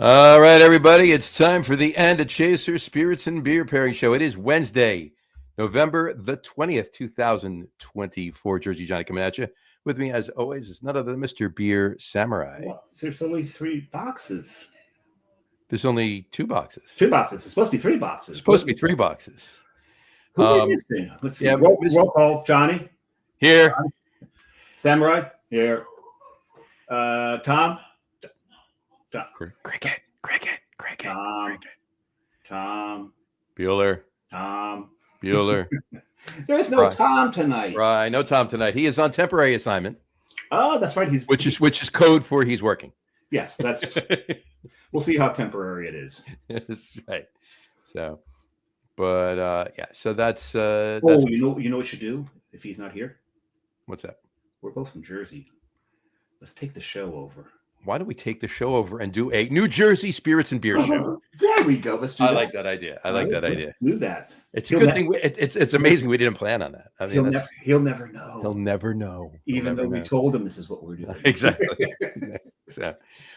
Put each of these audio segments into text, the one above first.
All right, everybody, it's time for the And a Chaser Spirits and Beer Pairing Show. It is Wednesday, November the 20th, 2024. Jersey Johnny coming at you. With me, as always, is none other than Mr. Beer Samurai. Well, there's only 3 boxes. There's only 2 boxes. 2 boxes. It's supposed to be 3 boxes. It's supposed to be 3 boxes. Who are we missing? Let's see. Yeah, roll call. Johnny. Here. Johnny. Samurai. Here. Tom. Cricket. Tom. Bueller. There's no Tom tonight. Right, no Tom tonight. He is on temporary assignment. Oh, that's right. Which is code for he's working. Yes, that's. We'll see how temporary it is. That's right. So, but yeah. So that's. You know what we should do if he's not here? What's that? We're both from Jersey. Let's take the show over. Why don't we take the show over and do a New Jersey Spirits and Beer show? There we go. Let's do that. I like that idea. Let's do that. It's a good thing. It's amazing we didn't plan on that. I mean, he'll never know. He'll never know. Even though we told him this is what we're doing. Exactly. So,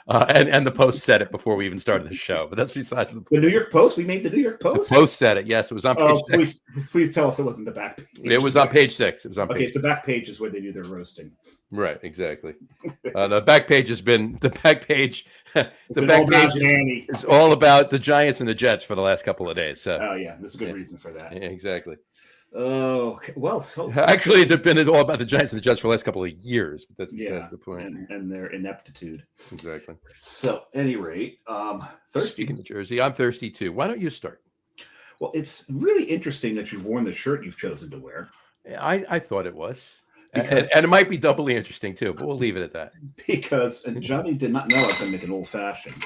and the Post said it before we even started the show. But that's besides the point. The New York Post. We made the New York Post. The Post said it. Yes, it was on page 6. Please tell us it wasn't the back page. It was on page 6. It was on page 6. The back page is where they do their roasting. Right, exactly. The back page has been the back page. The back page is all about the Giants and the Jets for the last couple of days. So, oh yeah, there's a good reason for that. Yeah, exactly. Oh well, actually, it's been all about the Giants and the Jets for the last couple of years. But that's besides the point. And their ineptitude. Exactly. So, at any rate, thirsty. Speaking of Jersey, I'm thirsty too. Why don't you start? Well, it's really interesting that you've worn the shirt you've chosen to wear. I thought it was. And it might be doubly interesting too, but we'll leave it at that. Because Johnny did not know I was going to make an old fashioned.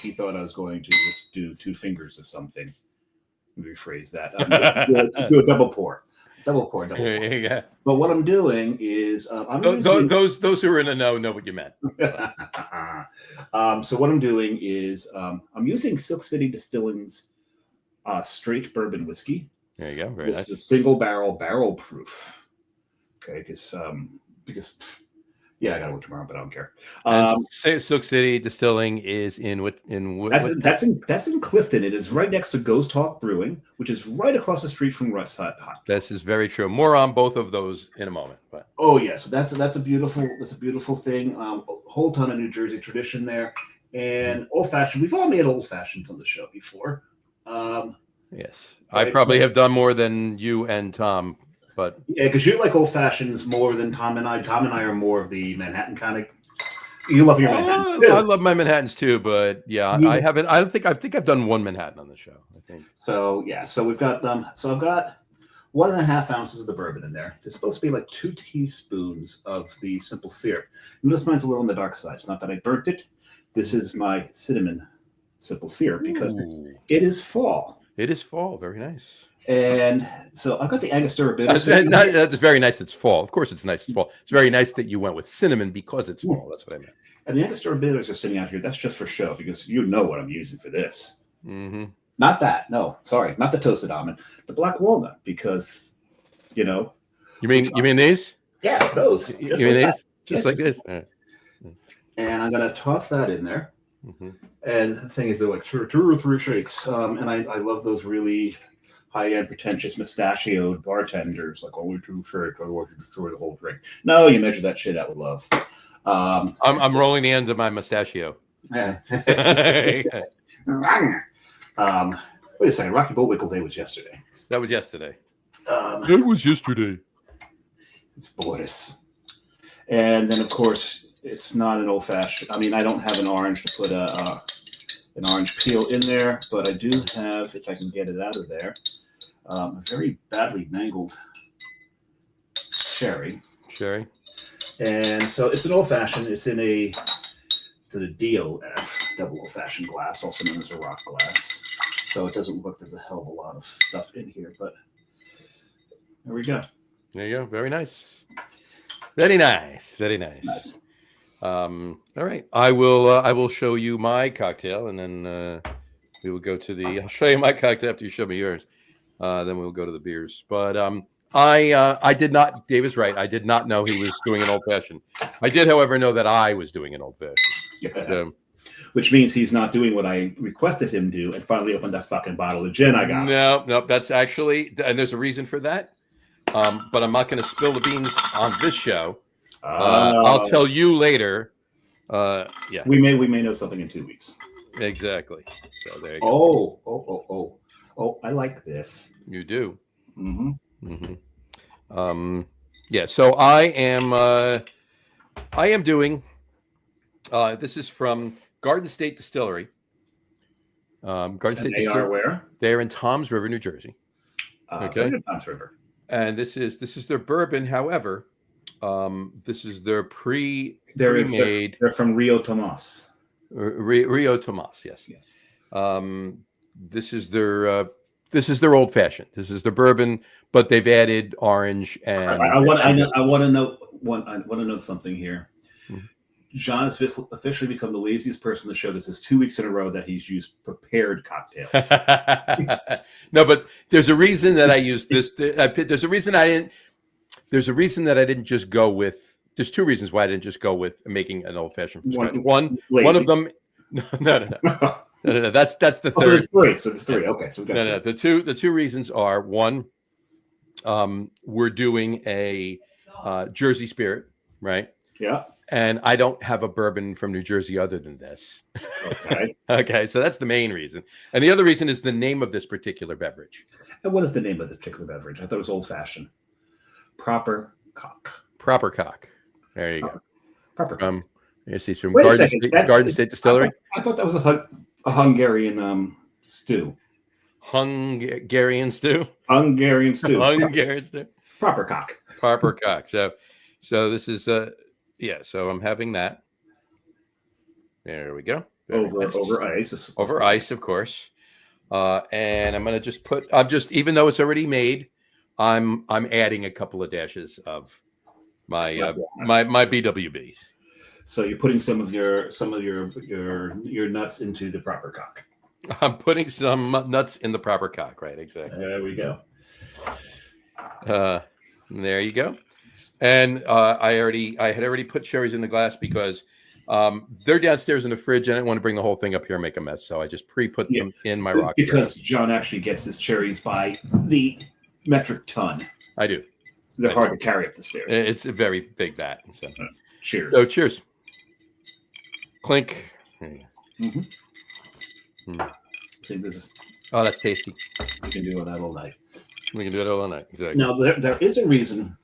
He thought I was going to just do 2 fingers of something. Let me rephrase that. Do a double pour. Yeah. But what I'm doing is those who are in the know what you meant. So what I'm doing is I'm using Silk City Distilling's straight bourbon whiskey. There you go. Very nice. This is a single barrel proof. Okay, because I got to work tomorrow, but I don't care. Silk City Distilling is in what? That's in Clifton. It is right next to Ghost Hawk Brewing, which is right across the street from Russ Hut. This is very true. More on both of those in a moment. But oh yeah, so that's a beautiful thing. A whole ton of New Jersey tradition there, and old fashioned. We've all made old fashions on the show before. Yes, I probably have done more than you and Tom. But yeah, because you like old fashions more than Tom and I. Tom and I are more of the Manhattan kind of. You love your Manhattan too. I love my Manhattans too, but yeah, I haven't. I think I've done 1 Manhattan on the show. I think so. Yeah, so we've got them. So I've got 1.5 ounces of the bourbon in there. It's supposed to be like 2 teaspoons of the simple syrup. Notice mine's a little on the dark side. It's not that I burnt it. This is my cinnamon simple syrup because it is fall. It is fall. Very nice. And so I've got the Angostura bitter. That's very nice. It's fall. Of course, it's nice. It's fall. It's very nice that you went with cinnamon because it's fall. That's what I meant. And the Angostura bitters are sitting out here. That's just for show because you know what I'm using for this. Mm-hmm. Not that. No, sorry, not the toasted almond. The black walnut because, You mean these? Yeah, those. You mean these? Just like this. Right. And I'm gonna toss that in there. Mm-hmm. And the thing is, they're like 2 or 3 shakes. And I love those really high-end, pretentious, mustachioed bartenders, like only 2 shakes, otherwise you destroy the whole drink. No, you measure that shit out with love. I'm rolling the ends of my mustachio. Wait a second, Rocky Bullwinkle Day was yesterday. That was yesterday. That was yesterday. It's Boris. And then, of course, it's not an old-fashioned. I mean, I don't have an orange to put an orange peel in there, but I do have, if I can get it out of there, a very badly mangled sherry. And so it's an old-fashioned. It's in a DOF, double old-fashioned glass, also known as a rock glass. So it doesn't look there's a hell of a lot of stuff in here, but there we go. There you go. Very nice. Very nice. Nice. All right. I will show you my cocktail, and then we will go to I'll show you my cocktail after you show me yours. Then we'll go to the beers. But I did not. Dave is right. I did not know he was doing an old fashioned. I did, however, know that I was doing an old fashioned. which means he's not doing what I requested him do and finally opened that fucking bottle of gin I got. No, that's actually, and there's a reason for that. But I'm not going to spill the beans on this show. I'll tell you later. Yeah, we may know something in 2 weeks. Exactly. So there you go. Oh! I like this. You do. Mm-hmm. Mm-hmm. Yeah. So I am doing. This is from Garden State Distillery. Garden State They Distillery. are where? They're in Toms River, New Jersey. Okay. Toms River. And this is their bourbon. However, this is their They're pre-made. They're from Rio Tomas. Rio Tomas. Yes. Yes. This is their old fashioned. This is their bourbon, but they've added orange and. I want to know something here. Mhm. John has officially become the laziest person on the show. This is 2 weeks in a row that he's used prepared cocktails. No, but there's a reason that I used this. There's a reason I didn't. There's a reason that I didn't just go with. There's two reasons why I didn't just go with making an old fashioned from scratch. One of them. No. That's the third. So there's three. So there's three. Okay. So we got No. The two reasons are one. We're doing a Jersey Spirit, right? Yeah. And I don't have a bourbon from New Jersey other than this. Okay. Okay, so that's the main reason. And the other reason is the name of this particular beverage. And what is the name of the particular beverage? I thought it was old fashioned. Proper cock. Proper Cock. There you go. Proper cock. You see from Wait a Garden second. Garden State Distillery. I thought that was a Hungarian stew. Hungarian stew. Hungarian stew. Hungarian stew. Proper cock. Proper Cock. So this is yeah. So I'm having that. There we go. Very nice. Over ice. Over ice, of course. And I'm gonna just put. Even though it's already made, I'm adding a couple of dashes of my my BWBs. So you're putting some of your nuts into the proper cock. I'm putting some nuts in the proper cock, right? Exactly. There we go. There you go. And I had already put cherries in the glass because they're downstairs in the fridge. I didn't want to bring the whole thing up here and make a mess, so I just pre-put them in my rock. Because John actually gets his cherries by the metric ton. I do. They're hard to carry up the stairs. It's a very big vat. So. Cheers. So cheers. Clink. See, this is. Oh, that's tasty. You can do that all night. We can do it all night. Exactly. Now there is a reason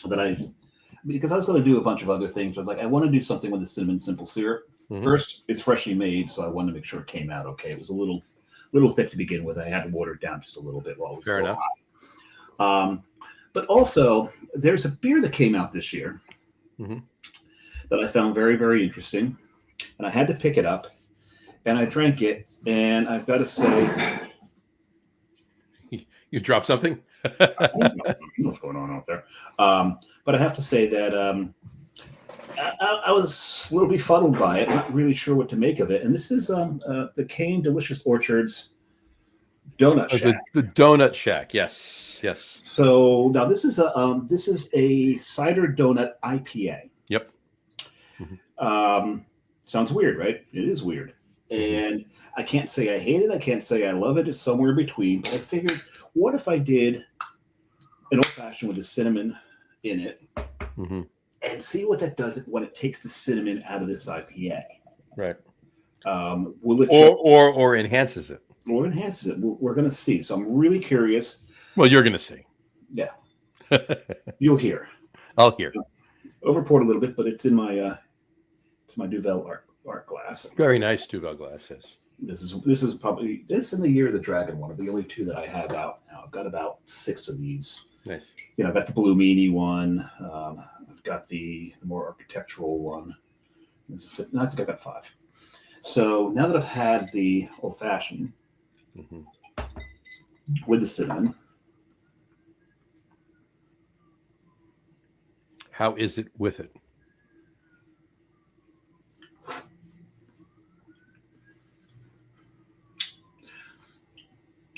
that because I was going to do a bunch of other things, but I want to do something with the cinnamon simple syrup. Mhm. First, it's freshly made, so I wanted to make sure it came out okay. It was a little thick to begin with. I had to water it down just a little bit while it was Fair enough. hot. But also, there's a beer that came out this year that I found very, very interesting, and I had to pick it up, and I drank it, and I've got to say, you dropped something. I don't know what's going on out there. But I have to say that I was a little befuddled by it, not really sure what to make of it. And this is the Kane Delicious Orchards Donut Shack. The Donut Shack, yes. So now this is a cider donut IPA. Yep. Sounds weird, right? It is weird. And I can't say I hate it. I can't say I love it. It's somewhere between. But I figured, what if I did an old fashioned with the cinnamon in it, and see what that does when it takes the cinnamon out of this IPA? Right. Will it or enhances it? Or enhances it? We're going to see. So I'm really curious. Well, you're going to see. Yeah. You'll hear. I'll hear. Overpoured a little bit, but it's in my Duvel art glass. Very nice Duvel glass. Yes. This is probably this in the Year of the Dragon one are the only two that I have out now. I've got about 6 of these. Nice. I've got the Blue Meanie one. I've got the more architectural one. There's a fifth. No, I think I've got 5. So now that I've had the old fashioned with the cinnamon, how is it with it?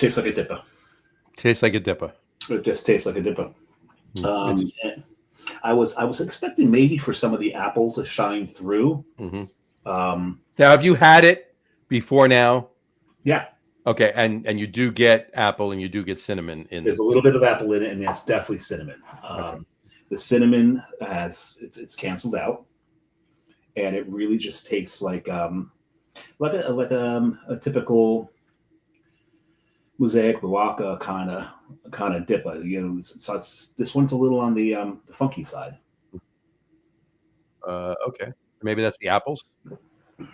tastes like a dipper. Tastes like a dipper. It just tastes like a dipper. I was expecting maybe for some of the apple to shine through, Um, Now, have you had it before now? yeah, Okay, and you do get apple and you do get cinnamon in. there's a little bit of apple in it, and it's definitely cinnamon. Okay. The cinnamon it's canceled out, and it really just tastes like a typical Mosaic Oaxaca kind of dip. So this one's a little on the funky side. Okay, maybe that's the apples, and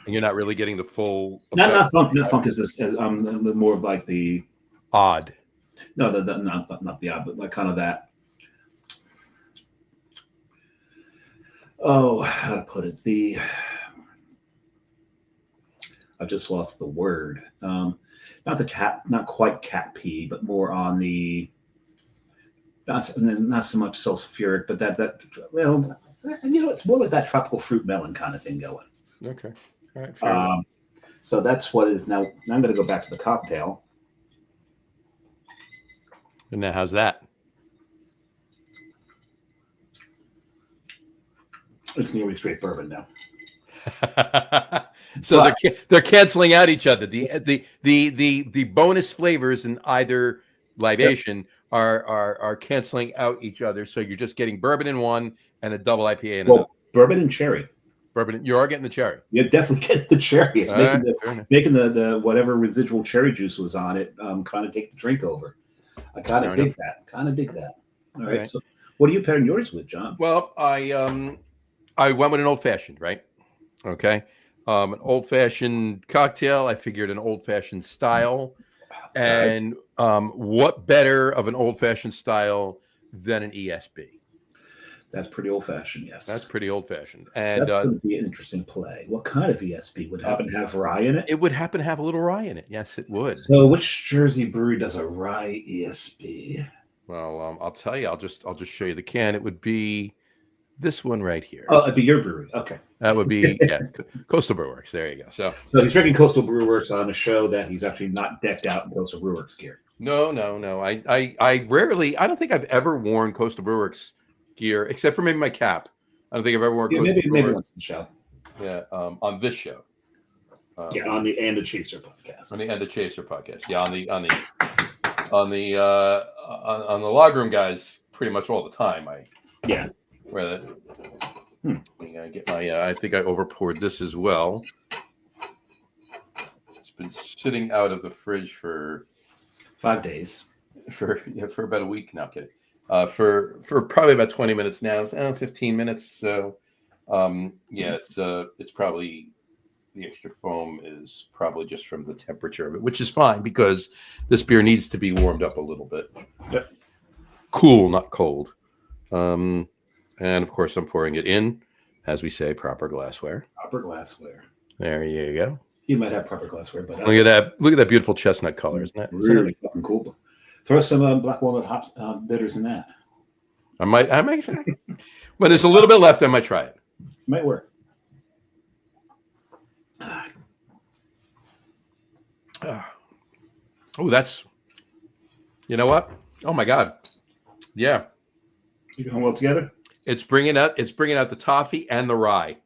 you're not really getting the full. Not funk. Not funk is this as more of like the Odd. no, not the odd, but like kind of that. Oh, how to put it? I just lost the word. Not the cat, not quite cat pee, but more on the not so much sulfuric, but that well, it's more like that tropical fruit melon kind of thing going. Okay, all right. Fair enough. So that's what it is now. Now I'm going to go back to the cocktail. And now, how's that? It's nearly straight bourbon now. So they're canceling out each other. The bonus flavors in either libation are canceling out each other. So you're just getting bourbon in one and a double IPA in another. Bourbon and cherry. Bourbon, you are getting the cherry. You definitely get the cherry. It's All making the whatever residual cherry juice was on it kind of take the drink over. I kind of dig that. All right. So what are you pairing yours with, John? Well, I went with an old fashioned, right? Okay. An old fashioned cocktail. I figured an old fashioned style. And what better of an old fashioned style than an ESB? That's pretty old fashioned, yes. That's pretty old fashioned. And that's going to be an interesting play. What kind of ESB would happen to have rye in it? It would happen to have a little rye in it. Yes, it would. So which Jersey brewery does a rye ESB? Well, I'll tell you. I'll just show you the can. It would be this one right here. Oh, it'd be your brewery. Okay. That would be Coastal Brew Works. There you go. So he's drinking Coastal Brew Works on a show that he's actually not decked out in Coastal Brew Works gear. No. I rarely. I don't think I've ever worn Coastal Brew Works gear except for maybe my cap. I don't think I've ever worn. Maybe once in the show. Yeah, on this show. On the And a Chaser podcast. On the And a Chaser podcast. Yeah, on the log room guys, pretty much all the time. Where that. I get my. I think I overpoured this as well. It's been sitting out of the fridge for 5 days. For about a week now. Kidding. For probably about 20 minutes now. 15 minutes. So, it's probably the extra foam is probably just from the temperature of it, which is fine because this beer needs to be warmed up a little bit. Yep. Cool, not cold. And of course, I'm pouring it in, as we say, proper glassware. Proper glassware. There you go. You might have proper glassware, but look at that! Look at that beautiful chestnut color, isn't that really fucking cool? Throw some black walnut hot bitters in that. I might try. When there's a little bit left, I might try it. Might work. Oh, that's. You know what? Oh my God! Yeah. You going well together? It's bringing out the toffee and the rye.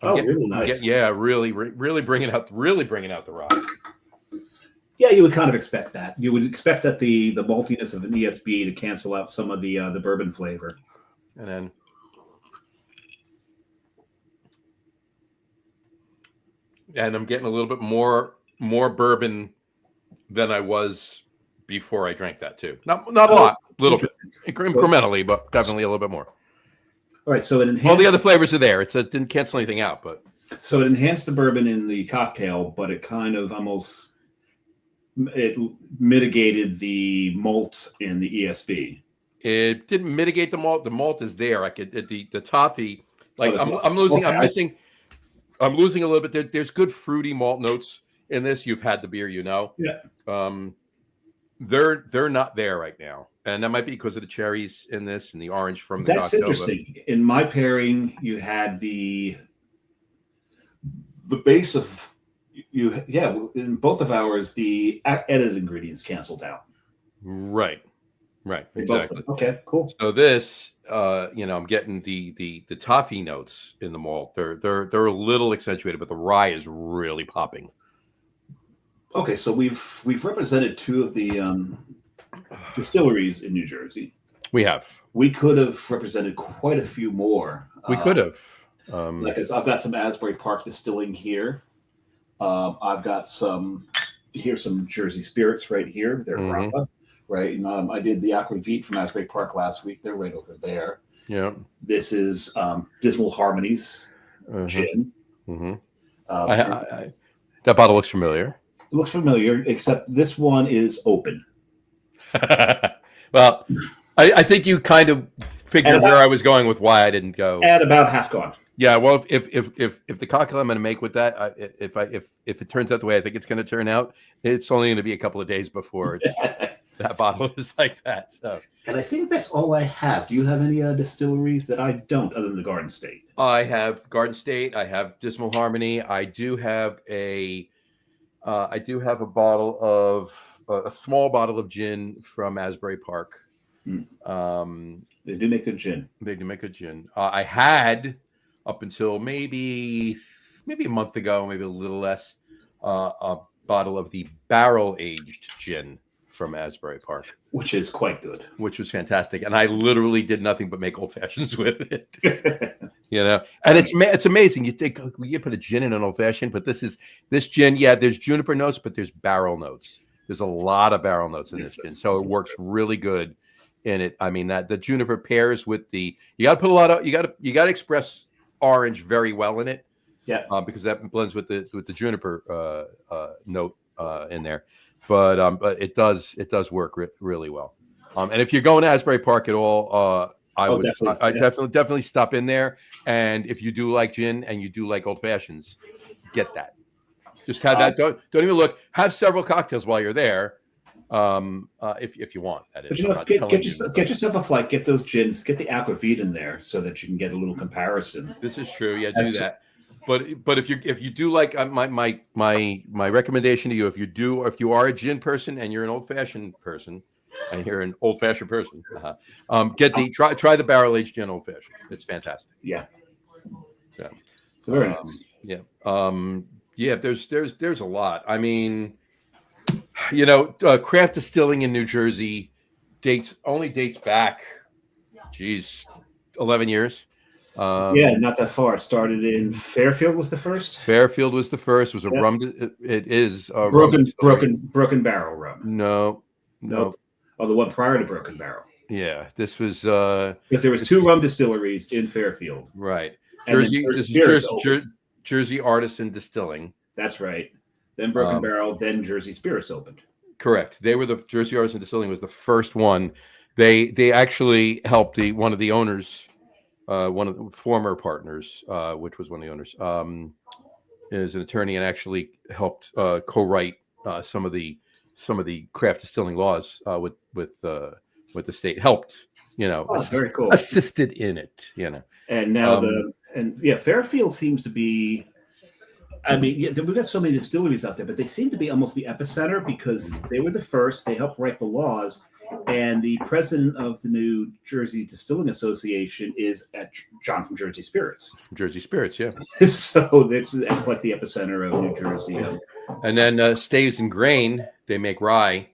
Really nice. Really bringing out the rye. Yeah, you would kind of expect that. You would expect that the maltiness of an ESB to cancel out some of the bourbon flavor. And I'm getting a little bit more bourbon than I was before I drank that too. Not a lot, a little bit incrementally, but definitely a little bit more. All right, so all the other flavors are there. It didn't cancel anything out, but so it enhanced the bourbon in the cocktail, but it kind of almost mitigated the malt in the ESB. It didn't mitigate the malt. The malt is there. The toffee. Like I'm losing. Okay. I'm losing a little bit. There's good fruity malt notes in this. You've had the beer, you know. Yeah. They're not there right now, and that might be because of the cherries in this and the orange from the. That's interesting. In my pairing, you had the base of in both of ours the added ingredients canceled out. Right. Right, They both- exactly. Okay, cool. So this, I'm getting the toffee notes in the malt. They're a little accentuated, but the rye is really popping. Okay, so we've represented two of the distilleries in New Jersey. We have. We could have represented quite a few more. We could have. Like I've got some Asbury Park distilling here. I've got some Jersey Spirits right here. They're Mhm. grappa, right? And I did the Aquavit from Asbury Park last week. They're right over there. Yeah. This is Dismal Harmonies Uh-huh. gin. Mhm. It That bottle looks familiar. looks familiar, except this one is open. Well, I think you kind of figured And where I was going with why I didn't go. At about half gone. Yeah, well, if the cocktail I'm going to make with that, if it turns out the way I think it's going to turn out, it's only going to be a couple of days before that bottle is like that. So And I think that's all I have. Do you have any distilleries that I don't, other than the Garden State? I have Garden State. I have Dismal Harmony. I do have a bottle of a small bottle of gin from Asbury Park. They do make good gin. They do make a gin. I had up until maybe a month ago, maybe a little less, a bottle of the barrel aged gin from Asbury Park, Which is quite good. which was fantastic. And I literally did nothing but make old fashions with it. And it's amazing. You think you put a gin in an old fashioned, but this gin. Yeah, there's juniper notes, but there's barrel notes. There's a lot of barrel notes in this gin, so it works really good in it. I mean, that the juniper pairs with you got to put a lot of you got to express orange very well in it. Yeah. Because that blends with the juniper note in there, but it does work really well. And if you're going to Asbury Park at all, I would definitely stop in there. And if you do like gin and you do like old fashions, get that. Just have that. Don't even look. Have several cocktails while you're there, if you want. That is. But get yourself a flight. Get those gins. Get the Aquavit in there so that you can get a little comparison. This is true. Yeah, do that. But if you do like my recommendation to you, if you are a gin person and you're an old fashioned person, and you're an old fashioned person, try the barrel aged gin old fashioned. It's fantastic. Yeah. So very nice. Yeah. Yeah. There's a lot. I mean, craft distilling in New Jersey dates back, 11 years. Not that far. It started in Fairfield. Was the first. Fairfield was the first. It was a rum. It is a broken barrel rum. No. Oh, the one prior to Broken Barrel. Yeah, this was because there was two rum distilleries in Fairfield. Right. Jersey Artisan Distilling. That's right. Then Broken Barrel, then Jersey Spirits opened. Correct. They were the Jersey Artisan Distilling was the first one. They actually helped one of the owners, one of the former partners, which was one of the owners, is an attorney and actually helped co-write some of the craft distilling laws with the state. Helped, very cool. Assisted in it, And now Fairfield seems to be. I mean, we've got so many distilleries out there, but they seem to be almost the epicenter because they were the first. They helped write the laws, and the president of the New Jersey Distilling Association is John from Jersey Spirits. Jersey Spirits, yeah. So it's like the epicenter of New Jersey. And then Staves and Grain, they make rye.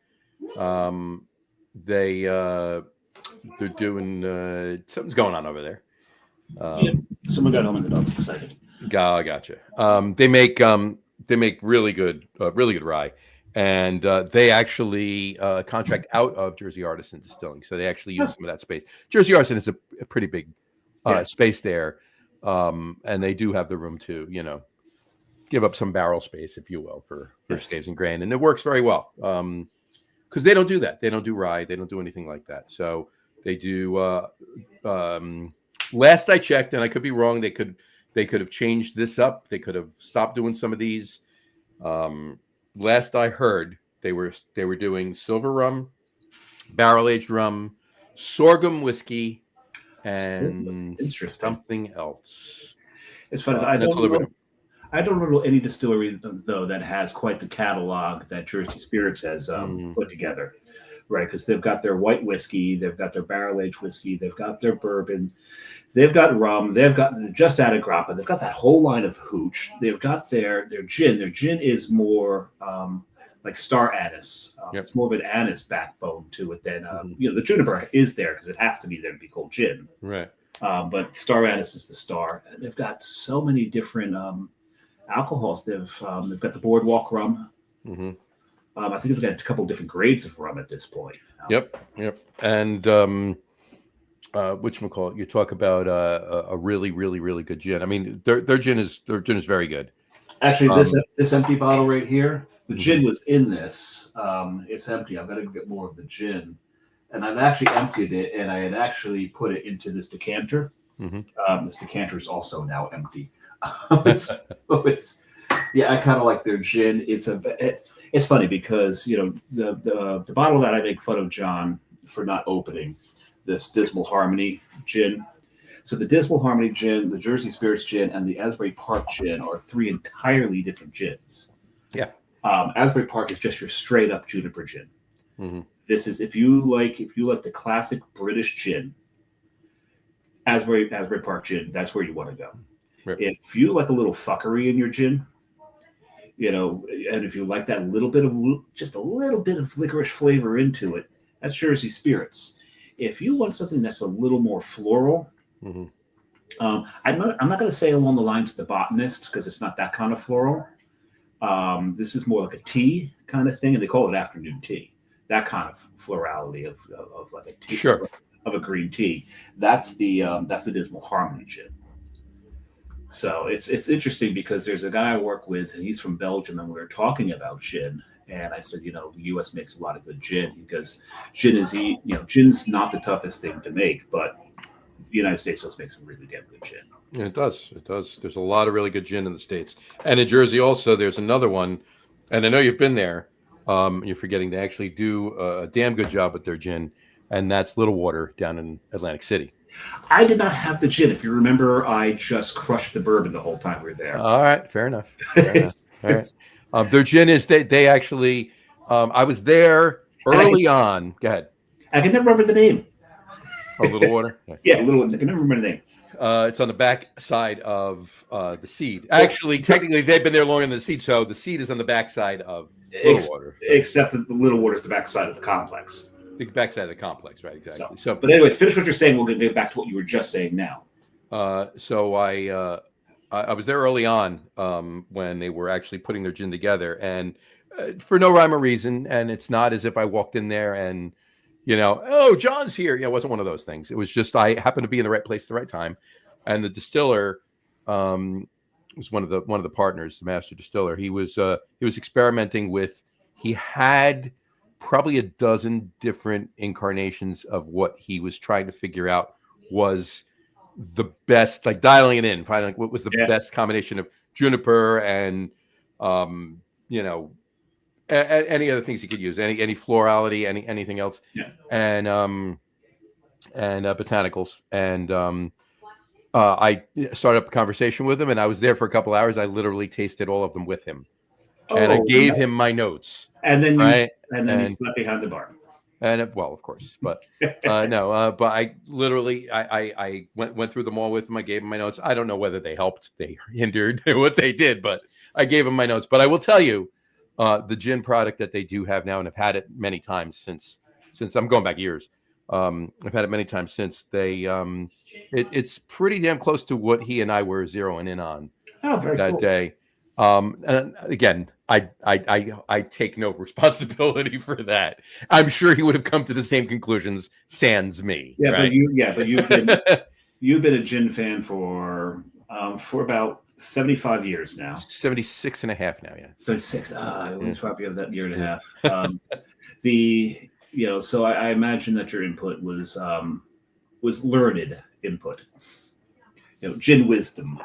They're doing something's going on over there. Someone got home and the dog's excited. Gotcha. They make really good rye, and they actually contract out of Jersey Artisan Distilling, so they actually use some of that space. Jersey Artisan is a pretty big space there, and they do have the room to give up some barrel space, if you will, for Staves and Grain, and it works very well because they don't do that. They don't do rye. They don't do anything like that. So they do. Last I checked, and I could be wrong, they could have changed this up. They could have stopped doing some of these. Last I heard, they were doing silver rum, barrel aged rum, sorghum whiskey, and something else. It's funny. I don't know any distillery though that has quite the catalog that Jersey Spirits has put together. right? Because they've got their white whiskey, they've got their barrel-aged whiskey, they've got their bourbon, they've got rum, they've got just out of grappa, they've got that whole line of hooch, they've got their gin. Their gin is more like star anise. It's more of an anise backbone to it than the juniper is there because it has to be there to be called gin. Right. But star anise is the star. They've got so many different alcohols. They've got the boardwalk rum. Mm-hmm. I think they've got a couple different grades of rum at this point. Yep. And whatchamacallit, you talk about a really, really, really good gin. I mean, their gin is very good. Actually, this empty bottle right here, the gin was in this. It's empty. I've got to get more of the gin. And I've actually emptied it, and I had actually put it into this decanter. Mm-hmm. This decanter is also now empty. So I kind of like their gin. It's funny because the bottle that I make fun of John for not opening, this Dismal Harmony gin. So the Dismal Harmony gin, the Jersey Spirits gin, and the Asbury Park gin are three entirely different gins. Yeah. Asbury Park is just your straight up juniper gin. Mm-hmm. This is if you like the classic British gin, Asbury Park gin, that's where you want to go. Right. If you like a little fuckery in your gin, and if you like that just a little bit of licorice flavor into it, that's Jersey Spirits. If you want something that's a little more floral, mm-hmm. I'm not going to say along the lines of the Botanist because it's not that kind of floral. This is more like a tea kind of thing, and they call it afternoon tea. That kind of florality of like a tea, sure, of a green tea. That's the Dismal Harmony gin. So it's interesting because there's a guy I work with, and he's from Belgium, and we were talking about gin. And I said, the U.S. makes a lot of good gin because gin's not the toughest thing to make, but the United States does make some really damn good gin. Yeah, it does. There's a lot of really good gin in the States, and in Jersey also. There's another one, and I know you've been there. You're forgetting they actually do a damn good job with their gin, and that's Little Water down in Atlantic City. I did not have the gin. If you remember, I just crushed the bourbon the whole time we were there. All right, fair enough. All right. Their gin is they actually. I was there early on. Go ahead. I can never remember the name. Oh, Little Water. Yeah, Little Water. I can never remember the name. It's on the back side of the seed. Actually, technically, they've been there longer than the seed, so the seed is on the back side of Little Water. Except that the Little Water is the back side of the complex. The back side of the complex, right? Exactly. So, but anyway, finish what you're saying. We'll get back to what you were just saying now. So I was there early on when they were actually putting their gin together, and for no rhyme or reason. And it's not as if I walked in there and oh, John's here. Yeah, it wasn't one of those things. It was just I happened to be in the right place at the right time, and the distiller was one of the partners, the master distiller. He was experimenting with. He had probably a dozen different incarnations of what he was trying to figure out was the best, like dialing it in, finding what was the best combination of juniper and any other things you could use, any florality, anything else, and botanicals. And I started up a conversation with him, and I was there for a couple hours. I literally tasted all of them with him, and I gave him my notes. And then you slept behind the bar. And well, of course, but no. But I literally, I went through them all with him. I gave him my notes. I don't know whether they helped, they hindered what they did, but I gave him my notes. But I will tell you, the gin product that they do have now, and I've had it many times since I'm going back years. I've had it many times since they. It's pretty damn close to what he and I were zeroing in on that day. And again, I take no responsibility for that. I'm sure he would have come to the same conclusions sans me. Yeah, right? but you've been a gin fan for about 75 years now. 76 and a half now, yeah. 76. I was probably of that year and a half. So I imagine that your input was learned input. Gin wisdom.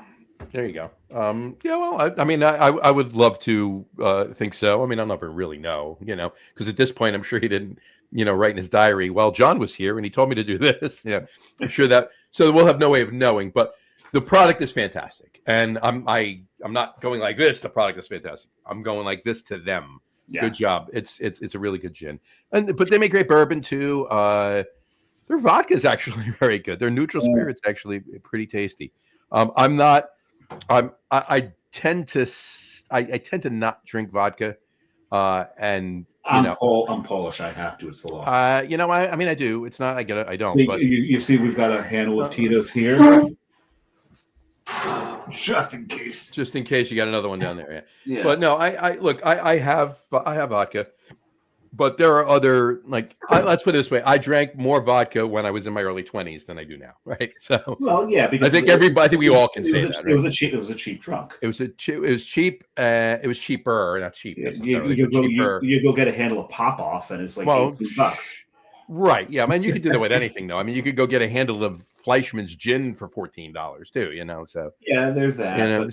There you go. Well, I would love to think so. I mean, I'll never really know, because at this point, I'm sure he didn't, write in his diary, well, John was here and he told me to do this. Yeah, I'm sure that. So we'll have no way of knowing, but the product is fantastic. And I'm not going like this. The product is fantastic. I'm going like this to them. Yeah. Good job. It's a really good gin, but they make great bourbon too. Their vodka is actually very good. Their neutral spirit's actually pretty tasty. I'm not. I tend to not drink vodka, and I'm Polish. I have to. It's the law. I mean, I do. It's not. I don't. See, but you see, we've got a handle of Tito's here, just in case. Just in case you got another one down there. Yeah. Yeah. But no, I have vodka, but there are other let's put it this way: I drank more vodka when I was in my early 20s than I do now, right? So, well, yeah, because I think we all can say that. Right? It was a cheap drunk. It was cheap. It was cheaper, not cheap. You go get a handle of Pop Off, and it's like $18. Right? Yeah, I mean, you could do that with anything, though. I mean, you could go get a handle of Fleischmann's gin for $14 too. So yeah, there's that.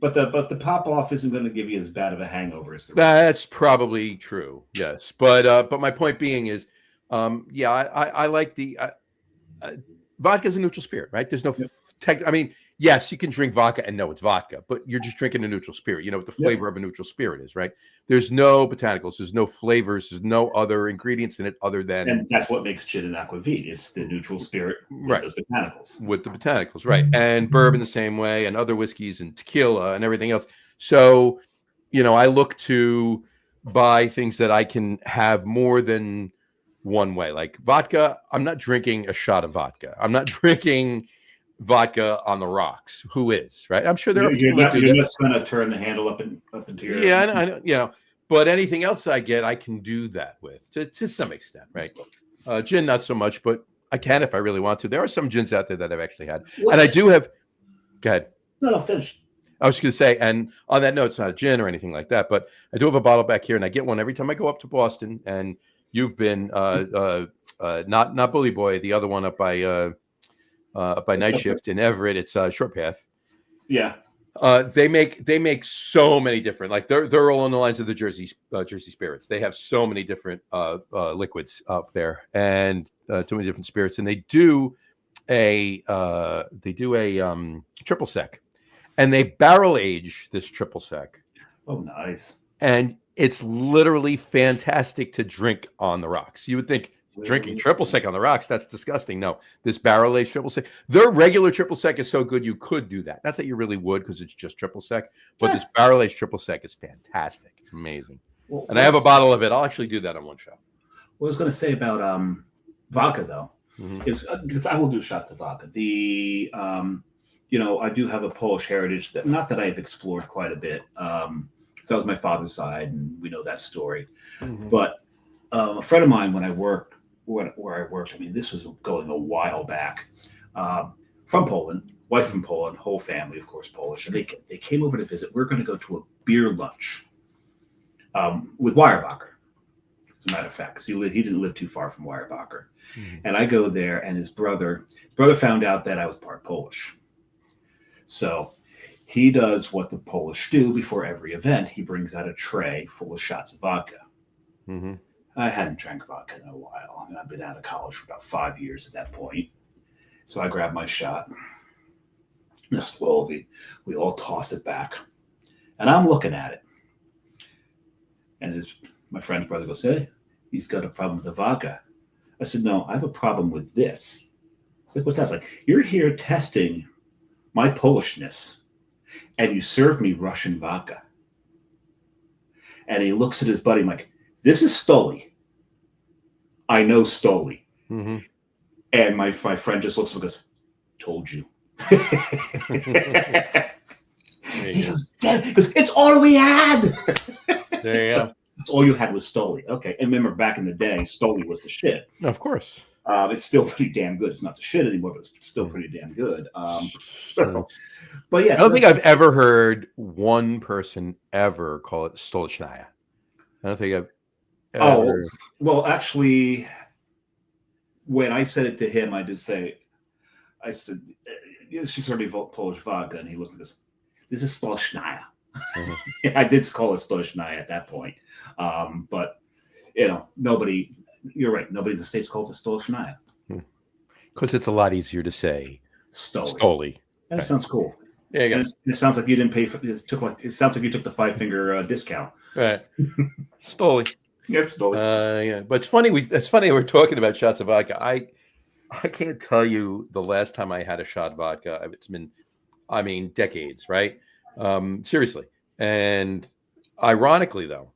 But the Pop Off isn't going to give you as bad of a hangover as the rest. That's probably true. Yes, but my point being is, I like the vodka is a neutral spirit, right? There's no I mean, yes, you can drink vodka and know it's vodka, but you're just drinking a neutral spirit. You know what the flavor of a neutral spirit is, right? There's no botanicals, there's no flavors, there's no other ingredients in it other than. And that's what makes gin and aquavit. It's the neutral spirit with those botanicals. With the botanicals, right? And bourbon the same way, and other whiskeys and tequila and everything else. So, I look to buy things that I can have more than one way. Like vodka, I'm not drinking a shot of vodka. I'm not drinking vodka on the rocks. Who is, right? I'm sure there are people that do that. You're just going to turn the handle up into your. Yeah, I know. But anything else I get, I can do that with to some extent, right? Gin, not so much, but I can if I really want to. There are some gins out there that I've actually had, and I do have. Go ahead. No, finish. I was going to say, and on that note, it's not a gin or anything like that, but I do have a bottle back here, and I get one every time I go up to Boston. And you've been not Bully Boy, the other one up by Night Shift in Everett. It's Short Path. Yeah. They make so many different, like they're all on the lines of the Jersey spirits. They have so many different liquids up there, and too many different spirits. And they do a triple sec, and they barrel age this triple sec. Oh, nice! And it's literally fantastic to drink on the rocks. You would think drinking triple sec on the rocks, that's disgusting. No, this barrel aged triple sec, their regular triple sec is so good you could do that. Not that you really would, because it's just triple sec, but this barrel aged triple sec is fantastic. It's amazing. Well, and I have a bottle of it. I'll actually do that on one shot. What I was going to say about vodka, though, is because I will do shots of vodka. I do have a Polish heritage that not that I've explored quite a bit. So that was my father's side, and we know that story. But a friend of mine, where I worked, I mean, this was going a while back, from Poland, wife from Poland, whole family, of course, Polish. And they came over to visit. We're going to go to a beer lunch with Weyerbacher, as a matter of fact, because he didn't live too far from Weyerbacher. And I go there, and his brother found out that I was part Polish. So he does what the Polish do before every event. He brings out a tray full of shots of vodka. I hadn't drank vodka in a while. I mean, I've been out of college for about 5 years at that point. So I grabbed my shot. And slowly, we all toss it back. And I'm looking at it. And my friend's brother goes, "Hey, he's got a problem with the vodka." I said, "No, I have a problem with this." It's like, "What's that?" Like, "You're here testing my Polishness, and you serve me Russian vodka." And he looks at his buddy like, "This is Stoli. I know Stoli." And my friend just looks at him and goes, "Told you." He goes, "Damn," because it's all we had. There you go. It's all you had was Stoli. Okay. And remember, back in the day, Stoli was the shit. Of course. It's still pretty damn good. It's not the shit anymore, but it's still pretty damn good. But yeah, I don't think I've ever heard one person ever call it Stolchnaya. I don't think I've ever. Oh, well, actually, when I said it to him, I said, "She served me Polish vodka," and he looked at this. "This is Stolchnaya." I did call it Stolchnaya at that point. But, nobody, you're right, nobody in the States calls it Stolchnaya. Because it's a lot easier to say Stoli. Stoli. That sounds cool. There you go. And it sounds like you didn't pay for it. Sounds like you took the 5-finger discount. Right. Stoli. Yep, totally. Yeah, but it's funny we're talking about shots of vodka. I can't tell you the last time I had a shot of vodka. It's been, I mean, decades, right? Seriously. And ironically, though,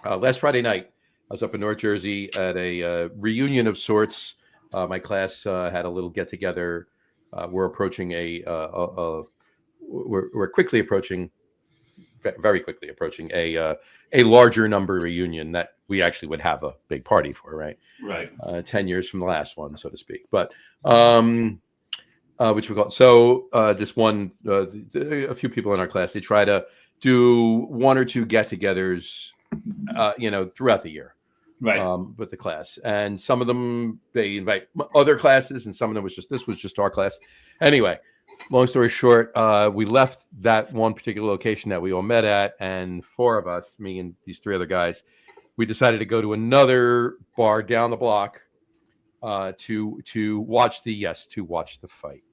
last Friday night, I was up in North Jersey at a reunion of sorts. My class had a little get together. We're approaching we're quickly approaching, very quickly approaching a larger number reunion that we actually would have a big party for, right? Right. 10 years from the last one, so to speak. But which we call just one. A few people in our class, they try to do one or two get-togethers, throughout the year. Right. With the class, and some of them they invite other classes, and some of them was just our class. Anyway, long story short, we left that one particular location that we all met at, and 4 of us, me and these 3 other guys, we decided to go to another bar down the block to watch the fight.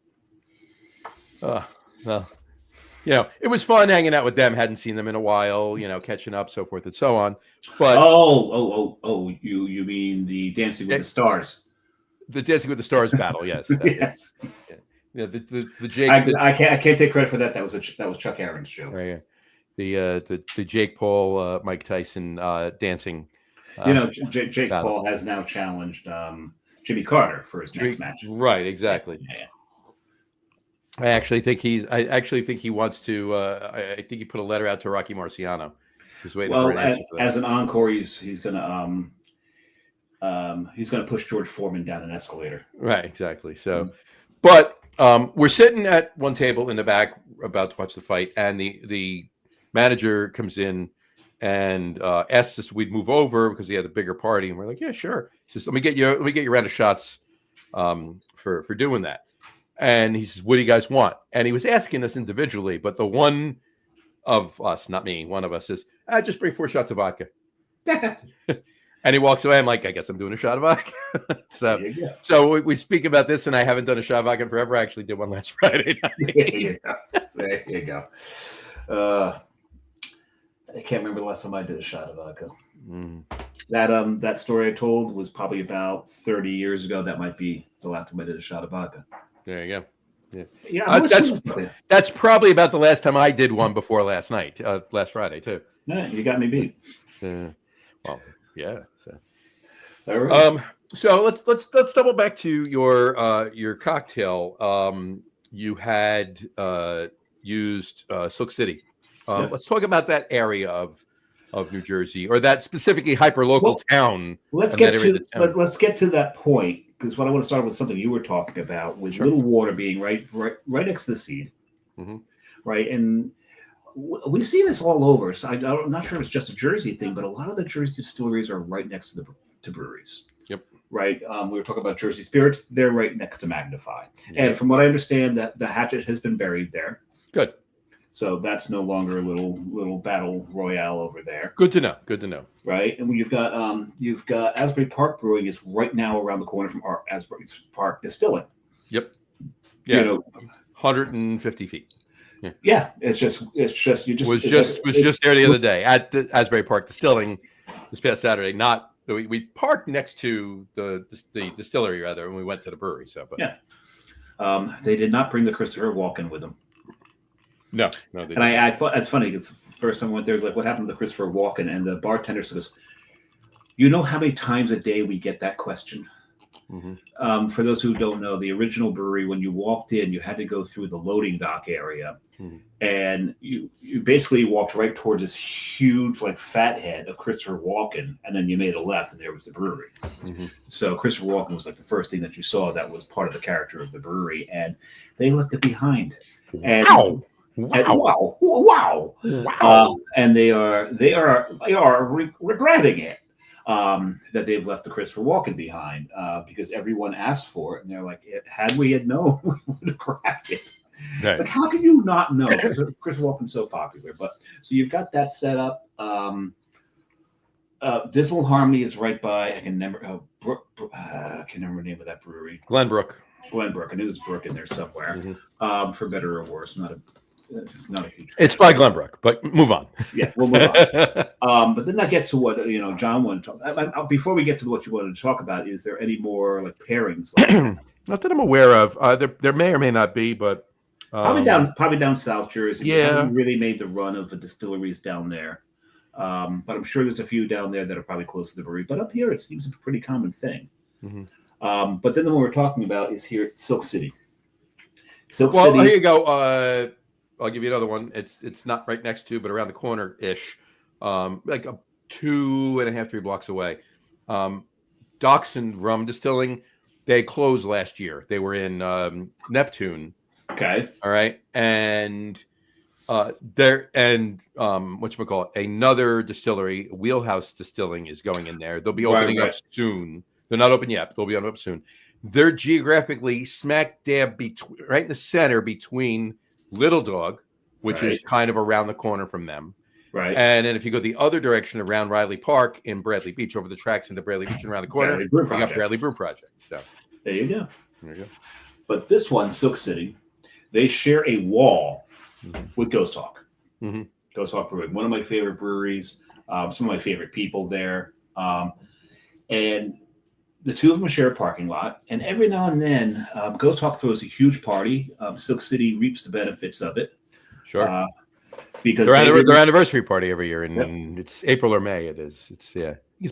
Well, it was fun hanging out with them. Hadn't seen them in a while, catching up, so forth and so on. But you mean the Dancing with the Stars? The Dancing with the Stars battle, yes. Yes. Yeah, the Jake. I can't take credit for that. That was Chuck Aaron's show. Right. The Jake Paul, Mike Tyson dancing. Jake Paul has now challenged Jimmy Carter for his next match. Right. Exactly. Yeah. I actually think he wants to. I think he put a letter out to Rocky Marciano. Just waiting for an answer for that. As an encore, he's gonna push George Foreman down an escalator. Right, exactly. So, but we're sitting at one table in the back about to watch the fight, and the manager comes in and asks us if we'd move over because he had a bigger party, and we're like, yeah, sure. He says, let me get you a round of shots for doing that. And he says, what do you guys want? And he was asking us individually, but the one of us, not me, one of us says, just bring 4 shots of vodka. And he walks away. I'm like, I guess I'm doing a shot of vodka. So we speak about this, and I haven't done a shot of vodka forever. I actually did one last Friday night. There you go. I can't remember the last time I did a shot of vodka. That story I told was probably about 30 years ago. That might be the last time I did a shot of vodka. There you go. Yeah, that's probably about the last time I did one before last night, last Friday too. Yeah, you got me beat. Well, yeah. So. All right. So let's double back to your cocktail. You had used Silk City. Let's talk about that area of New Jersey, or that specifically hyper-local town. Let's get to that point, because what I want to start with something you were talking about, with Little Water being right next to the Seed, right? And we see this all over. So I'm not sure if it's just a Jersey thing, but a lot of the Jersey distilleries are right next to breweries. Yep. Right. We were talking about Jersey Spirits. They're right next to Magnify, and from what I understand, that the hatchet has been buried there. Good. So that's no longer a little battle royale over there. Good to know. Right, and you've got Asbury Park Brewing is right now around the corner from our Asbury Park Distilling. Yep. Yeah. 150 feet. Yeah. It's just was just there the other day at the Asbury Park Distilling this past Saturday. We parked next to the distillery rather, and we went to the brewery. So, but they did not bring the Christopher Walken with them. No, they and didn't. I thought that's funny. It's the first time I went there. It's like, what happened to Christopher Walken? And the bartender says, "You know how many times a day we get that question?" For those who don't know, the original brewery, when you walked in, you had to go through the loading dock area, and you basically walked right towards this huge, like, fat head of Christopher Walken, and then you made a left, and there was the brewery. So Christopher Walken was like the first thing that you saw that was part of the character of the brewery, and they left it behind. And Wow! And they are regretting it, that they've left the Christopher Walken behind, because everyone asked for it, and they're like, had we known, we would have grabbed it. Right. It's like, how can you not know? Because Christopher Walken's so popular. But so you've got that set up. Dismal Harmony is right by. I can remember the name of that brewery. Glenbrook. Glenbrook. I knew there's a brook in there somewhere. For better or worse, it's not a huge. It's by Glenbrook, but move on. Yeah, we'll move on. But then that gets to what John wanted to talk. Before we get to what you wanted to talk about, is there any more like pairings? Not that I'm aware of. There may or may not be, but probably down South Jersey. Yeah, we haven't really made the run of the distilleries down there. But I'm sure there's a few down there that are probably close to the brewery. But up here, it seems a pretty common thing. But then the one we're talking about is here at Silk City. City. Here you go. I'll give you another one. It's not right next to, but around the corner ish, like a 2.5, 3 blocks away. Dachshund Rum Distilling. They closed last year. They were in Neptune. Okay. All right, and whatchamacallit, another distillery, Wheelhouse Distilling, is going in there. They'll be opening up soon. They're not open yet, but they'll be up soon. They're geographically smack dab right in the center between Little Dog, which is kind of around the corner from them. Right. And then if you go the other direction around Riley Park in Bradley Beach, over the tracks into Bradley Beach and around the corner, you got Bradley Brew Project. So there you go. There you go. But this one, Silk City, they share a wall with Ghost Hawk. Ghost Hawk Brewing, one of my favorite breweries, some of my favorite people there. And the two of them share a parking lot. And every now and then, Ghost Hawk throws a huge party. Silk City reaps the benefits of it. Sure. Because their anniversary party every year, and it's April or May. It is. It's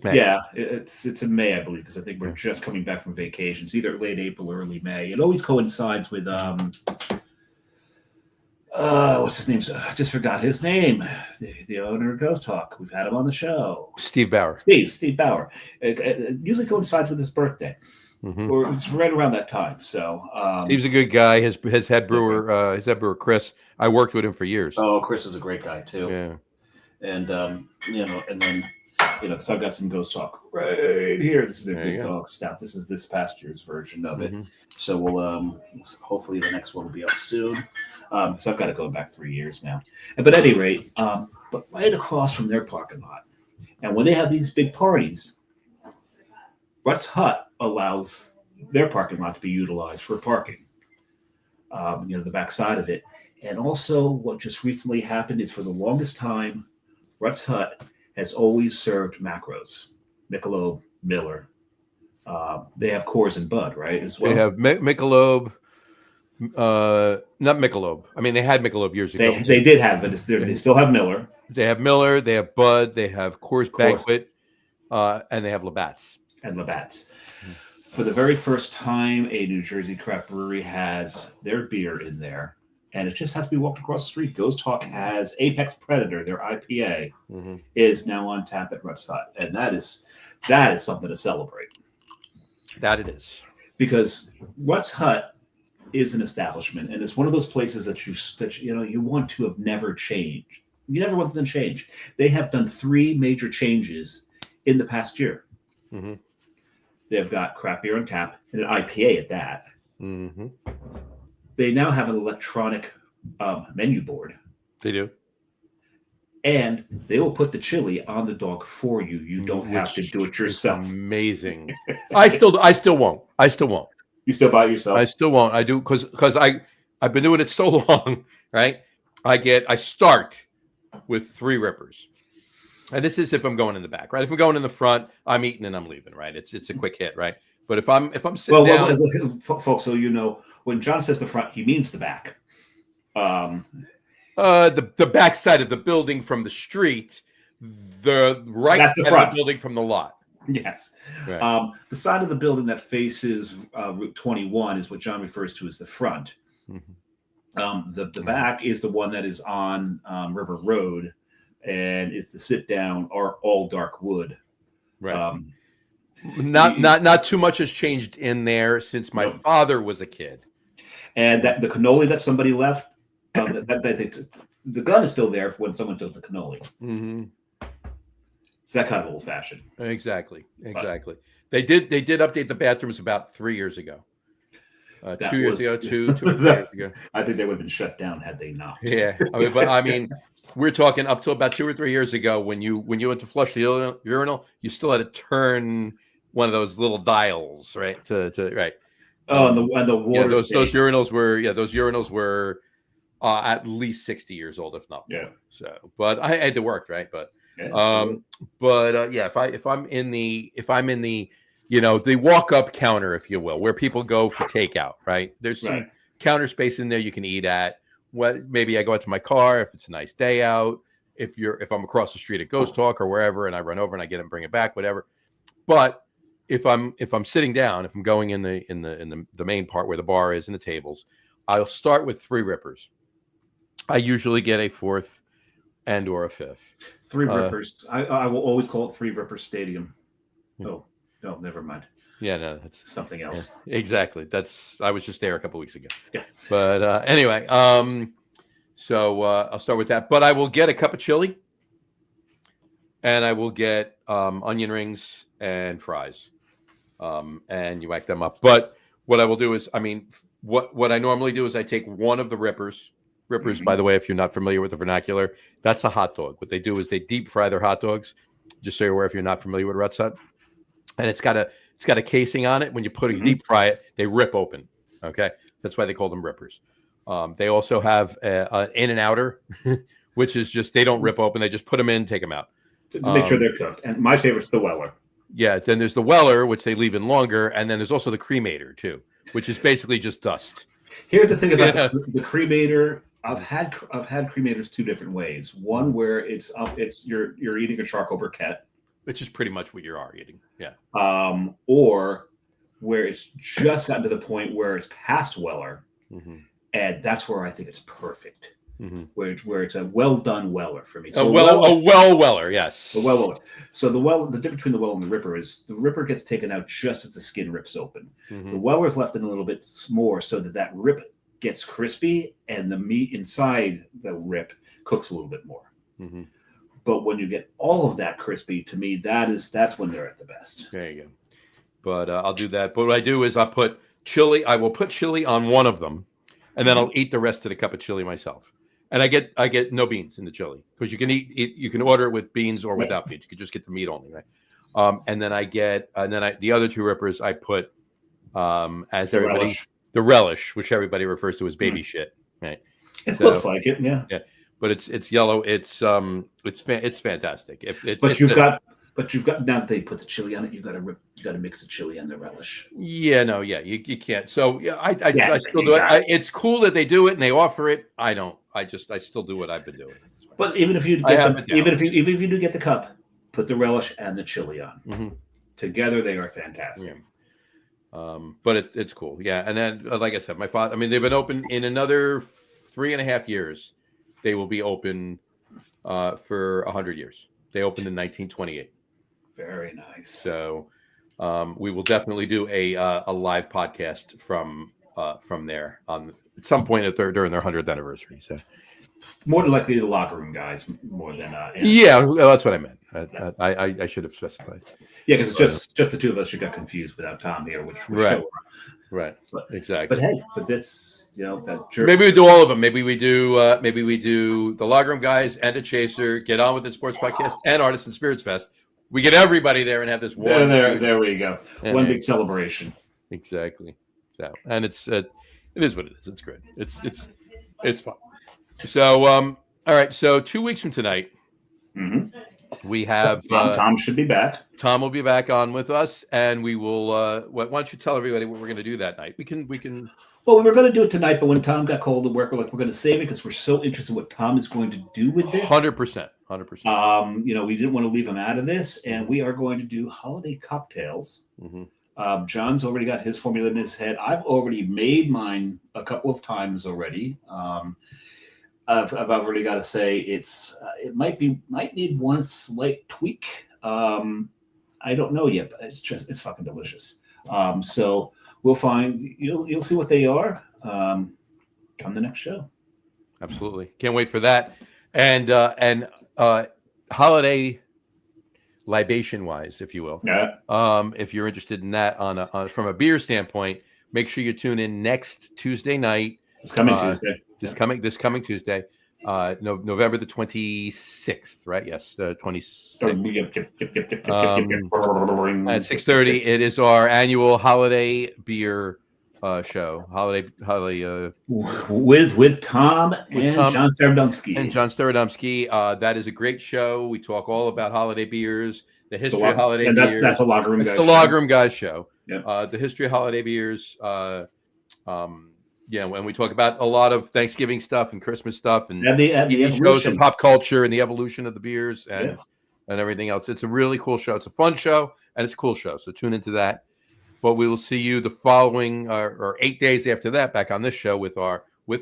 May. Yeah, it's in May, I believe, because I think we're just coming back from vacations, either late April or early May. It always coincides with what's his name? I just forgot his name. The owner of Ghost Hawk. We've had him on the show. Steve Bauer. Steve Bauer. It usually coincides with his birthday, or it's right around that time. So Steve's a good guy. His head brewer Chris. I worked with him for years. Oh, Chris is a great guy too. Yeah. And and then because I've got some Ghost Hawk right here. This is the Big Dog Stout. This is this past year's version of it. So we'll hopefully the next one will be up soon. So I've got it going back 3 years now. But at any rate, but right across from their parking lot, and when they have these big parties, Rutt's Hut allows their parking lot to be utilized for parking. The back side of it. And also what just recently happened is for the longest time, Rutt's Hut has always served macros, Michelob, Miller. They have Coors and Bud, right, as well? They have Michelob, not Michelob. I mean, they had Michelob years ago. They did have it. They still have Miller. They have Miller. They have Bud. They have Coors Banquet, and they have Labatt's. For the very first time, a New Jersey craft brewery has their beer in there, and it just has to be walked across the street. Ghost Hawk has Apex Predator, their IPA, is now on tap at Rutt's Hut, and that is something to celebrate. That it is, because Rutt's Hut is an establishment, and it's one of those places that you want to have never changed. You never want them to change. They have done 3 major changes in the past year. They've got craft beer on tap and an IPA at that. They now have an electronic menu board. They do. And they will put the chili on the dog for you. You don't have to do it yourself. Amazing. I still won't. You still buy it yourself? I still won't. I do because I've been doing it so long, right? I start with 3 rippers. And this is if I'm going in the back, right? If I'm going in the front, I'm eating and I'm leaving, right? It's a quick hit, right? But if I'm sitting down, folks, so when John says the front, he means the back. The back side of the building from the street, the right side of the building from the lot. Yes. Right. The side of the building that faces Route 21 is what John refers to as the front. The back is the one that is on River Road, and it's the sit down or all dark wood. Right. Not too much has changed in there since my father was a kid. And that the cannoli that somebody left, the gun is still there for when someone took the cannoli. It's that kind of old fashioned. Exactly. They did update the bathrooms about 3 years ago. 2 years ago, two or 3 years ago. I think they would have been shut down had they not. Yeah, I mean, we're talking up to about 2 or 3 years ago when you went to flush the urinal, you still had to turn one of those little dials, right? To right. Oh, and the Yeah, water. those stays. urinals were at least 60 years old, if not more. Yeah. So, but I had to work, right? But Yeah, yeah, if I'm in the the walk up counter, if you will, where people go for takeout, right? There's some right. counter space in there you can eat at. Maybe I go out to my car if it's a nice day out. If I'm across the street at Ghost Talk or wherever, and I run over and I get it and bring it back, whatever. But if I'm sitting down, if I'm going in the main part where the bar is and the tables, I'll start with 3 rippers. I usually get a 4th and or a 5th. 3 Rippers. I will always call it 3 Ripper Stadium. Oh, no, never mind. Yeah, no, that's Something else. Yeah, exactly. I was just there a couple weeks ago. Yeah. But anyway, so I'll start with that. But I will get a cup of chili, and I will get onion rings and fries, and you whack them up. But what I will do is, what I normally do is I take one of the rippers. Rippers, Mm-hmm. by the way, if you're not familiar with the vernacular, that's a hot dog. What they do is they deep fry their hot dogs. Just so you're aware, if you're not familiar with Ruts Hut, and it's got a casing on it. When you put it deep fry it, they rip open. Okay, that's why they call them rippers. They also have an in and outer, which is just they don't rip open. They just put them in, take them out To make sure they're cooked. And my favorite's the Weller. Yeah, then there's the Weller, which they leave in longer, and then there's also the cremator too, which is basically just dust. Here's the thing about the cremator. I've had cremators 2 different ways. One where you're eating a charcoal briquette, Which is pretty much what you are eating. Yeah. or where it's just gotten to the point where it's past Weller, and that's where I think it's perfect. Where it's a well done Weller for me. So a Weller, yes. The Weller. So the difference between the Weller and the Ripper is the Ripper gets taken out just as the skin rips open. The Weller is left in a little bit more so that rip gets crispy and the meat inside the rip cooks a little bit more. But when you get all of that crispy, to me, that's when they're at the best. There you go. But I'll do that. But what I do is I will put chili on one of them, and then I'll eat the rest of the cup of chili myself. And I get no beans in the chili because you can you can order it with beans or without beans. You can just get the meat only, right? And then the other 2 rippers I put as everybody the relish, which everybody refers to as baby shit, right? It looks like it, yeah. Yeah, but it's yellow. It's fantastic. But you've got now that they put the chili on it, you got to mix the chili and the relish. Yeah, no, yeah, you can't. So yeah, I still do it. It's cool that they do it and they offer it. I don't. I still do what I've been doing. But even if you do get the cup, put the relish and the chili on. Together, they are fantastic. Yeah. But it's cool. Yeah, and then like I said, my father. They've been open in another 3.5 years. They will be open for 100 years. They opened in 1928. Very nice. So we will definitely do a live podcast from there at some point during their 100th anniversary. So more than likely the locker room guys more than yeah, well, that's what I meant. I should have specified. Yeah, because it's just the 2 of us who got confused without Tom here, which right, but, exactly. But hey, that's that. Maybe we do all of them. Maybe we do the Locker Room guys and a Chaser, Get On With It Sports Podcast, and Artisan Spirits Fest. We get everybody there and have this one. There we go. One big celebration. Exactly. So, and it is what it is. It's good. It's fun. So, all right. So 2 weeks from tonight, we have Tom should be back. Tom will be back on with us, and we will. Why don't you tell everybody what we're going to do that night? We can. Well, we were going to do it tonight, but when Tom got called to work, we're going to save it because we're so interested in what Tom is going to do with this. 100%. We didn't want to leave him out of this, and we are going to do holiday cocktails. John's already got his formula in his head. I've already made mine a couple of times already. I've already got to say it might need one slight tweak. I don't know yet, but it's fucking delicious. So we'll find you'll see what they are come the next show. Absolutely, can't wait for that. And holiday libation wise, if you will. Yeah. If you're interested in that from a beer standpoint, make sure you tune in next Tuesday night. It's coming Tuesday. This coming Tuesday, November the 26th, right? Yes, the 26th. At 6:30, it is our annual holiday beer show, holiday with Tom and Tom John Starodumsky. and John Starodumsky. That is a great show. We talk all about holiday beers, the history of holiday and beers. That's a Lager Room It's Guys the show. Lager Room Guys show. Yeah. The history of holiday beers. When we talk about a lot of Thanksgiving stuff and Christmas stuff and the TV shows evolution. and pop culture and the evolution of the beers and everything else. It's a really cool show. It's a fun show and it's a cool show. So tune into that. But we will see you the following or 8 days after that back on this show with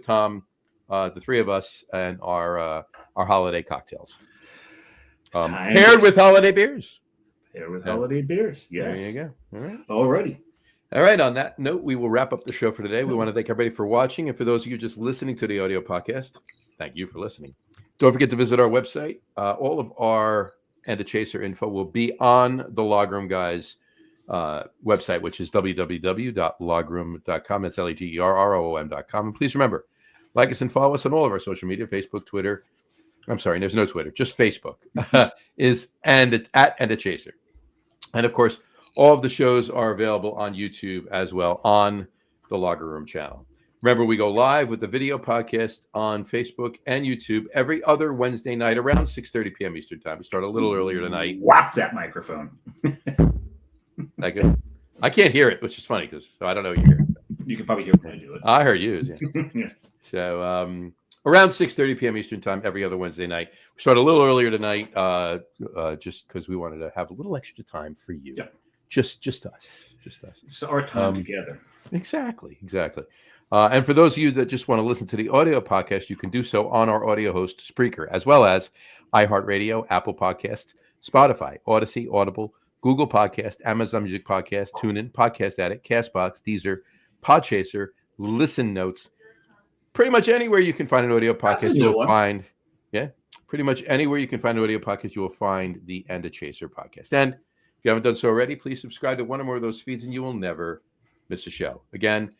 Tom, the three of us and our holiday cocktails. Paired with holiday beers. Paired with holiday beers. Yes. There you go. All right. Alrighty. All right. On that note, we will wrap up the show for today. We want to thank everybody for watching. And for those of you just listening to the audio podcast, thank you for listening. Don't forget to visit our website. All of our And a Chaser info will be on the Lager Room Guys website, which is www.lagroom.com. That's LAGERROOM.com. And please remember, like us and follow us on all of our social media, Facebook, Twitter. I'm sorry, there's no Twitter, just Facebook is at And a Chaser. And of course, all of the shows are available on YouTube as well on the Lager Room channel. Remember, we go live with the video podcast on Facebook and YouTube every other Wednesday night around 6:30 p.m. Eastern Time. We start a little earlier tonight. Whop that microphone. That good? I can't hear it, which is funny because I don't know you hear it. You can probably hear when I do it. I heard you. Yeah. Yeah. So around 6:30 p.m. Eastern Time every other Wednesday night. We start a little earlier tonight just because we wanted to have a little extra time for you. Yep. Just us. It's our time together. Exactly. And for those of you that just want to listen to the audio podcast, you can do so on our audio host, Spreaker, as well as iHeartRadio, Apple Podcasts, Spotify, Odyssey, Audible, Google Podcast, Amazon Music Podcast, TuneIn, Podcast Addict, Castbox, Deezer, Podchaser, Listen Notes. Pretty much anywhere you can find an audio podcast, you'll find. Yeah, pretty much anywhere you can find an audio podcast, you will find the And a Chaser podcast. And if you haven't done so already, please subscribe to one or more of those feeds, and you will never miss a show. Again,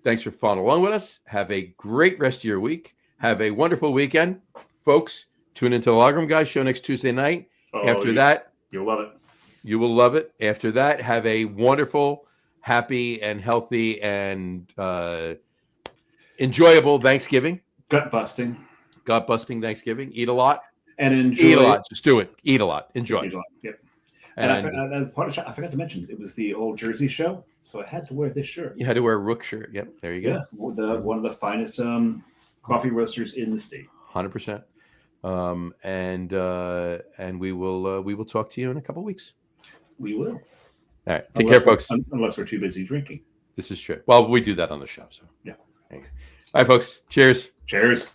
thanks for following along with us. Have a great rest of your week. Have a wonderful weekend, folks. Tune into the Lager Room Guys show next Tuesday night. After that, you'll love it. You will love it. After that, have a wonderful, happy, and healthy and enjoyable Thanksgiving. Gut busting Thanksgiving. Eat a lot. And enjoy. Eat a lot. Just do it. Eat a lot. Enjoy. Eat a lot. Yep. And I forgot to mention, it was the old Jersey show, so I had to wear this shirt. You had to wear a Rook shirt. Yep. There you go. Yeah. One of the finest coffee roasters in the state. 100%. And we will talk to you in a couple of weeks. We will. All right. Take care, folks. Unless we're too busy drinking. This is true. Well, we do that on the show. So yeah. All right, folks. Cheers. Cheers.